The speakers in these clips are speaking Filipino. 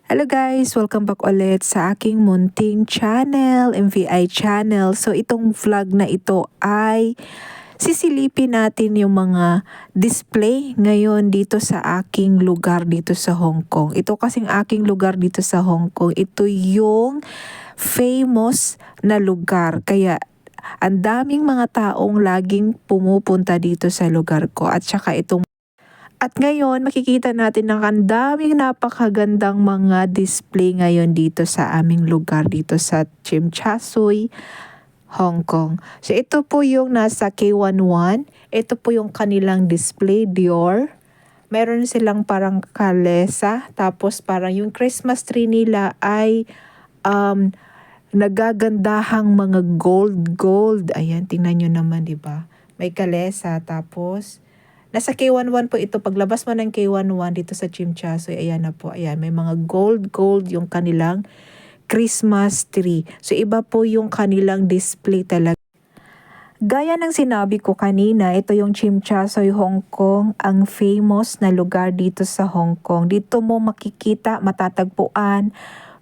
Hello guys! Welcome back ulit sa aking munting channel, MVI channel. So itong vlog na ito ay sisilipin natin yung mga display ngayon dito sa aking lugar dito sa Hong Kong. Ito kasing aking lugar dito sa Hong Kong. Ito yung famous na lugar. Kaya ang daming mga taong laging pumupunta dito sa lugar ko. At ngayon, makikita natin na ang daming napakagandang mga display ngayon dito sa aming lugar, dito sa Tsim Sha Tsui, Hong Kong. So ito po yung nasa K11. Ito po yung kanilang display, Dior. Meron silang parang kalesa. Tapos parang yung Christmas tree nila ay nagagandahang mga gold. Ayan, tingnan nyo naman, di ba? May kalesa. Tapos nasa K11 po ito. Paglabas mo ng K11 dito sa Tsim Sha Tsui, ayan na po. Ayan, may mga gold yung kanilang Christmas tree. So iba po yung kanilang display talaga. Gaya ng sinabi ko kanina, ito yung Tsim Sha Tsui, Hong Kong, ang famous na lugar dito sa Hong Kong. Dito mo makikita, matatagpuan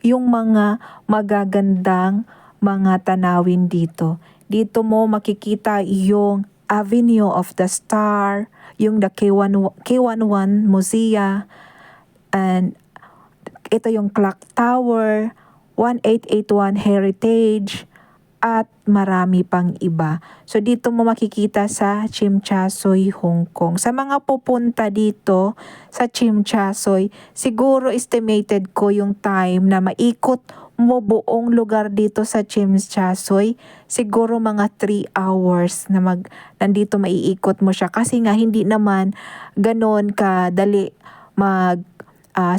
yung mga magagandang mga tanawin dito. Dito mo makikita yung Avenue of the Star, yung the K11 Museum, and ito yung Clock Tower, 1881 Heritage, at marami pang iba. So dito mo makikita sa Tsim Sha Tsui, Hong Kong. Sa mga pupunta dito sa Tsim Sha Tsui, siguro estimated ko yung time na maikot mo buong lugar dito sa Tsim Sha Tsui, siguro mga 3 hours na nandito maiikot mo siya. Kasi nga hindi naman ganon kadali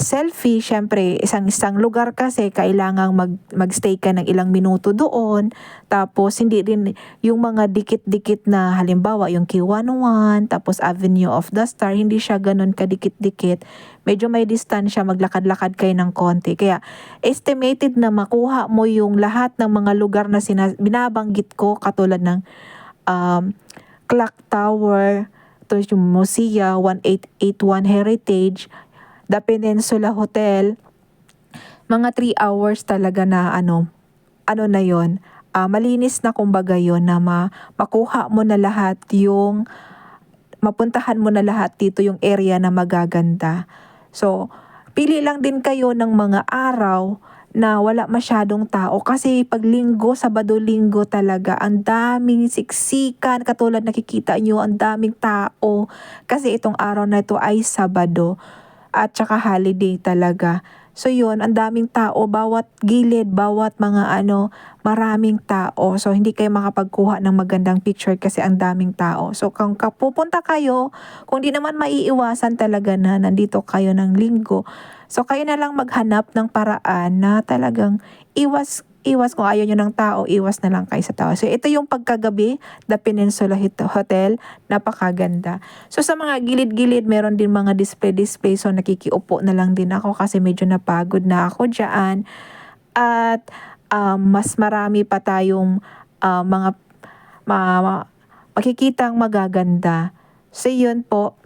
selfie. Syempre, isang lugar kasi kailangang magstay ka ng ilang minuto doon. Tapos hindi rin yung mga dikit-dikit na halimbawa yung K11, tapos Avenue of the Star, hindi siya ganun kadikit-dikit. Medyo may distansya, maglakad-lakad kayo ng konti. Kaya estimated na makuha mo yung lahat ng mga lugar na binabanggit ko, katulad ng Clock Tower, ito yung Museum, 1881 Heritage, The Peninsula Hotel, mga 3 hours talaga na ano na yon. Malinis na kumbaga yon na makuha mo na lahat yung, mapuntahan mo na lahat dito yung area na magaganda. So, pili lang din kayo ng mga araw na wala masyadong tao. Kasi pag linggo, Sabado-Linggo talaga, ang daming siksikan. Katulad nakikita nyo, ang daming tao. Kasi itong araw na ito ay Sabado at saka holiday talaga. So yun, ang daming tao, bawat gilid, bawat mga maraming tao. So hindi kayo makapagkuha ng magandang picture kasi ang daming tao. So kung pupunta kayo, kung di naman maiiwasan talaga na nandito kayo ng linggo, so kayo na lang maghanap ng paraan na talagang iwas kung ayaw nyo ng tao, iwas na lang kayo sa tao. So ito yung pagkagabi, The Peninsula Hotel, napakaganda. So sa mga gilid-gilid, meron din mga display. So nakikiupo na lang din ako kasi medyo napagod na ako dyan. At mas marami pa tayong mga makikitang magaganda. So yun po,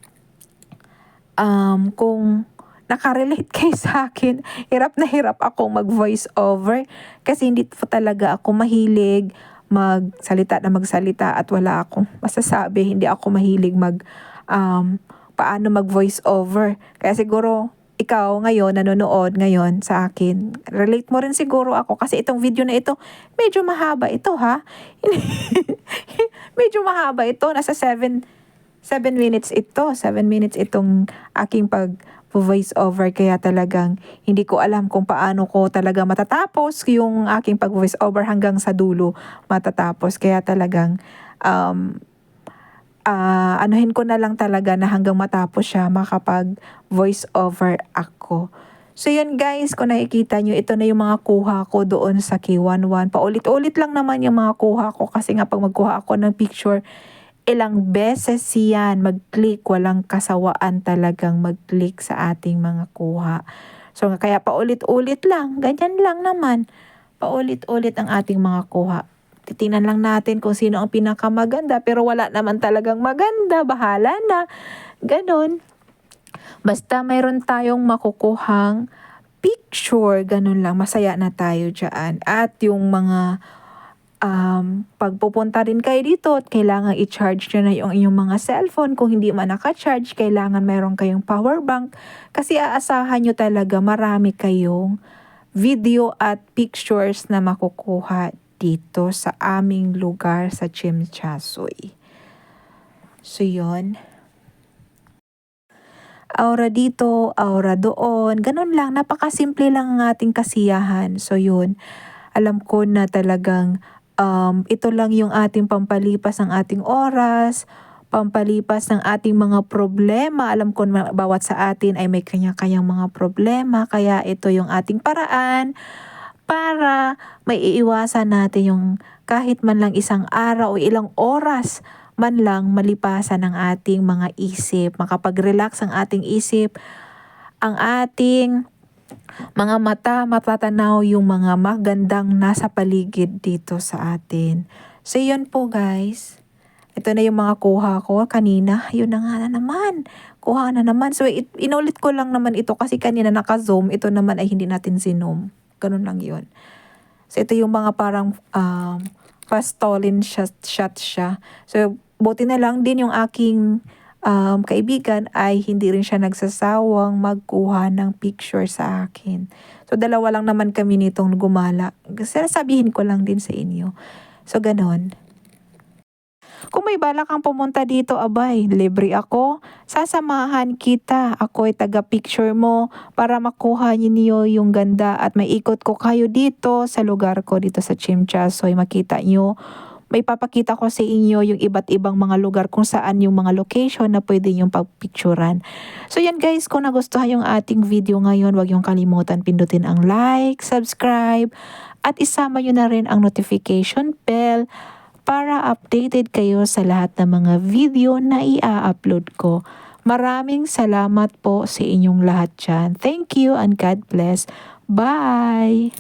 kung nakarelate kayo sa akin, hirap na hirap akong mag-voice over kasi hindi po talaga ako mahilig magsalita at wala akong masasabi. Hindi ako mahilig paano mag-voice over. Kaya siguro ikaw ngayon, nanonood ngayon sa akin, relate mo rin siguro ako kasi itong video na ito, medyo mahaba ito ha. Medyo mahaba ito, nasa 7 minutes ito. 7 minutes itong aking voice over, kaya talagang hindi ko alam kung paano ko talaga matatapos yung aking pag-voice over hanggang sa dulo matatapos. Kaya talagang anuhin ko na lang talaga na hanggang matapos siya makapag voice over ako. So yun guys, kung nakikita nyo, ito na yung mga kuha ko doon sa K11. Paulit-ulit lang naman yung mga kuha ko kasi nga pag magkuha ako ng picture, ilang beses yan mag-click, walang kasawaan talagang mag-click sa ating mga kuha. So kaya paulit-ulit lang, ganyan lang naman. Paulit-ulit ang ating mga kuha. Titingnan lang natin kung sino ang pinakamaganda, pero wala naman talagang maganda, bahala na. Ganon. Basta mayroon tayong makukuhang picture, ganun lang, masaya na tayo dyan. At yung mga pagpupunta rin kayo dito at kailangan i-charge nyo na yung inyong mga cellphone. Kung hindi man naka-charge, kailangan mayroon kayong power bank. Kasi aasahan nyo talaga marami kayong video at pictures na makukuha dito sa aming lugar sa Chimchasoy. So yun. Aura dito, aura doon. Ganun lang, napakasimple lang ang ating kasiyahan. So yun, alam ko na talagang ito lang yung ating pampalipas ng ating oras, pampalipas ng ating mga problema. Alam ko na bawat sa atin ay may kanya-kanyang mga problema, kaya ito yung ating paraan para may iiwasan natin yung kahit man lang isang araw o ilang oras man lang malipasan ng ating mga isip, makapag-relax ang ating isip, ang ating mga mata matatanaw yung mga magandang nasa paligid dito sa atin. So yun po guys. Ito na yung mga kuha ko kanina. Yun na nga na naman. Kuha na naman. So inulit ko lang naman ito kasi kanina naka-zoom. Ito naman ay hindi natin zinom. Ganun lang yun. So ito yung mga parang pastolin shot siya. So buti na lang din yung aking kaibigan ay hindi rin siya nagsasawang magkuha ng picture sa akin. So dalawa lang naman kami nitong gumala. Sabihin ko lang din sa inyo. So ganon. Kung may balak kang pumunta dito, abay, libre ako. Sasamahan kita. Ako ay taga-picture mo para makuha niyo yung ganda at maikot ko kayo dito sa lugar ko dito sa Chimchasoy. Makita nyo. May papakita ko sa inyo yung iba't ibang mga lugar kung saan yung mga location na pwede yung pagpicturan. So yan guys, kung nagustuhan yung ating video ngayon, huwag yung kalimutan pindutin ang like, subscribe, at isama nyo na rin ang notification bell para updated kayo sa lahat ng mga video na i-upload ko. Maraming salamat po sa inyong lahat dyan. Thank you and God bless. Bye!